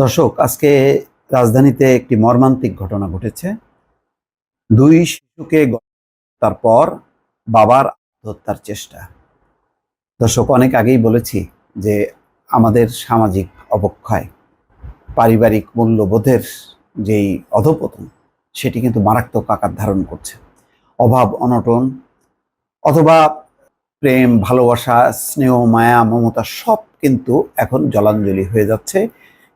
দর্শক, আজকে রাজধানীতে একটি মর্মান্তিক ঘটনা ঘটেছে। দুই শিশুকে হত্যার পর বাবার আত্মহত্যার চেষ্টা। দর্শক, অনেক আগেই বলেছি যে আমাদের সামাজিক অবক্ষয়, পারিবারিক মূল্যবোধের যেই অধঃপতন, সেটি কিন্তু মারাত্মক আকার ধারণ করছে। অভাব অনটন অথবা প্রেম, ভালোবাসা, স্নেহ, মায়া, মমতা সব কিন্তু এখন জলাঞ্জলি হয়ে যাচ্ছে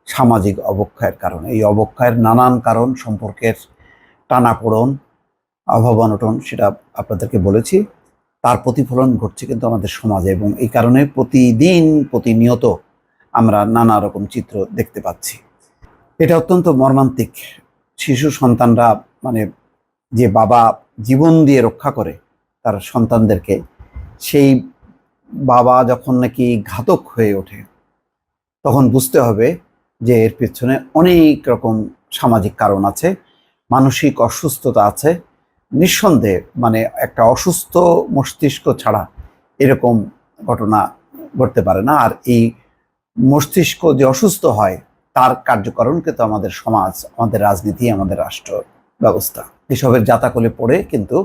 সামাজিক অবক্ষয়ের কারণে। এই অবক্ষয়ের নানান কারণ, সম্পর্কের টানাপোড়ন, অভাব অনটন, সেটা আপনাদেরকে বলেছি। তার প্রতিফলন ঘটছে কিন্তু আমাদের সমাজে, এবং এই কারণে প্রতিদিন প্রতিনিয়ত আমরা নানা রকম চিত্র দেখতে পাচ্ছি। এটা অত্যন্ত মর্মান্তিক। শিশু সন্তানরা, মানে যে বাবা জীবন দিয়ে রক্ষা করে তার সন্তানদেরকে, সেই বাবা যখন নাকি ঘাতক হয়ে ওঠে, তখন বুঝতে হবে যে এর পেছনে অনেক রকম সামাজিক কারণ আছে, মানসিক অসুস্থতা আছে। নিঃসন্দেহে মানে একটা অসুস্থ মস্তিষ্ক ছাড়া এরকম ঘটনা ঘটতে পারে না। আর এই মস্তিষ্ক যে অসুস্থ হয়, তার কার্যকারণ কিন্তু আমাদের সমাজ, আমাদের রাজনীতি, আমাদের রাষ্ট্র ব্যবস্থা, এসবের জাতাকলে পড়ে কিন্তু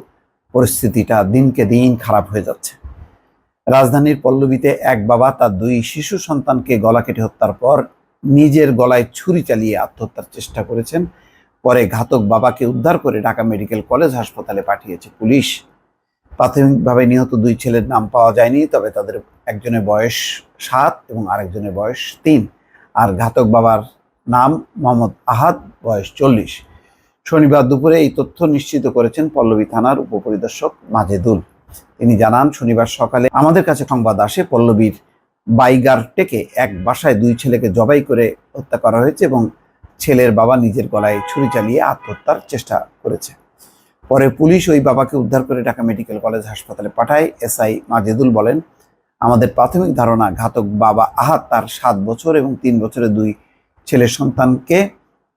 পরিস্থিতিটা দিনকে দিন খারাপ হয়ে যাচ্ছে। রাজধানীর পল্লবীতে এক বাবা তার দুই শিশু সন্তানকে গলা কেটে হত্যার পর নিজের গলায় ছুরি চালিয়ে আত্মহত্যার চেষ্টা করেছেন। পরে ঘাতক বাবাকে উদ্ধার করে ঢাকা মেডিকেল কলেজ হাসপাতালে পাঠিয়েছে পুলিশ। প্রাথমিকভাবে নিহত দুই ছেলের নাম পাওয়া যায়নি, তবে তাদের একজনের বয়স 7 এবং আরেকজনের বয়স 3। আর ঘাতক বাবার নাম মোহাম্মদ আহাদ, বয়স 40। শনিবার দুপুরে এই তথ্য নিশ্চিত করেছেন পল্লবী থানার উপপরিদর্শক মাজেদুল। তিনি জানান, শনিবার সকালে আমাদের কাছে সংবাদ আসে পল্লবীর বাইগারটেকে এক বাসায় দুই ছেলেকে জবাই করে হত্যা করা হয়েছে এবং ছেলের বাবা নিজের গলায় ছুরি চালিয়ে আত্মহত্যার চেষ্টা করেছে। পরে পুলিশ ওই বাবাকে উদ্ধার করে ঢাকা মেডিকেল কলেজ হাসপাতালে পাঠায়। এসআই মাজেদুল বলেন, আমাদের প্রাথমিক ধারণা ঘাতক বাবা আহাদ তার 7 বছর এবং 3 বছরের দুই ছেলের সন্তানকে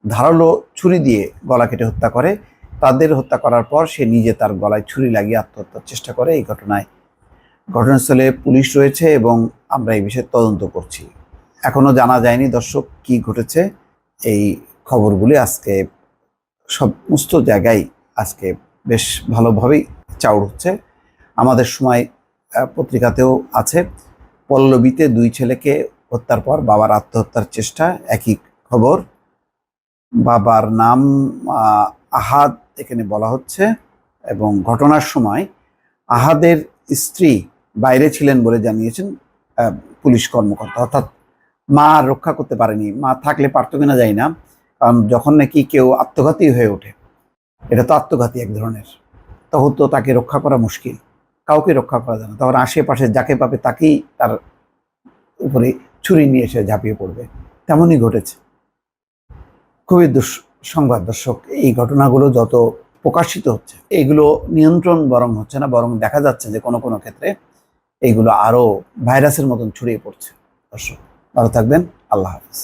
ধারালো ছুরি দিয়ে গলা কেটে হত্যা করে। তাদের হত্যা করার পর সে নিজে তার গলায় ছুরি লাগিয়ে আত্মহত্যার চেষ্টা করে। এই ঘটনাস্থলে পুলিশ রয়েছে এবং আমরা এই বিষয়ে তদন্ত করছি। এখনো জানা যায়নি দর্শক কি ঘটেছে। এই খবরগুলি আজকে সমস্ত জায়গায় আজকে বেশ ভালোভাবেই চাউর হচ্ছে। আমাদের সময় পত্রিকাতেও আছে, পল্লবীতে দুই ছেলেকে হত্যার পর বাবার আত্মহত্যার চেষ্টা, একই খবর। বাবার নাম আহাদ এখানে বলা হচ্ছে, এবং ঘটনার সময় আহাদের স্ত্রী বাইরে ছিলেন বলে জানিয়েছেন পুলিশ কর্মকর্তা। অর্থাৎ মা রক্ষা করতে পারেনি। মা থাকলে পারতো কিনা জানি না, কারণ যখন নাকি কেউ আত্মঘাতী হয়ে ওঠে, এটা তো আত্মঘাতী এক ধরনের, তখন তো তাকে রক্ষা করা মুশকিল, কাউকে রক্ষা করা যায় না। তখন আশেপাশে যাকে পাবে তাকেই তার উপরে ছুরি নিয়ে এসে ঝাঁপিয়ে পড়বে। তেমনই ঘটেছে। খুবই দুঃসংবাদ দর্শক। এই ঘটনাগুলো যত প্রকাশিত হচ্ছে, এগুলো নিয়ন্ত্রণ বরং হচ্ছে না, বরং দেখা যাচ্ছে যে কোনো কোনো ক্ষেত্রে এইগুলো আরো ভাইরাসের মতন ছড়িয়ে পড়ছে। দর্শক, ভালো থাকবেন। আল্লাহ হাফিজ।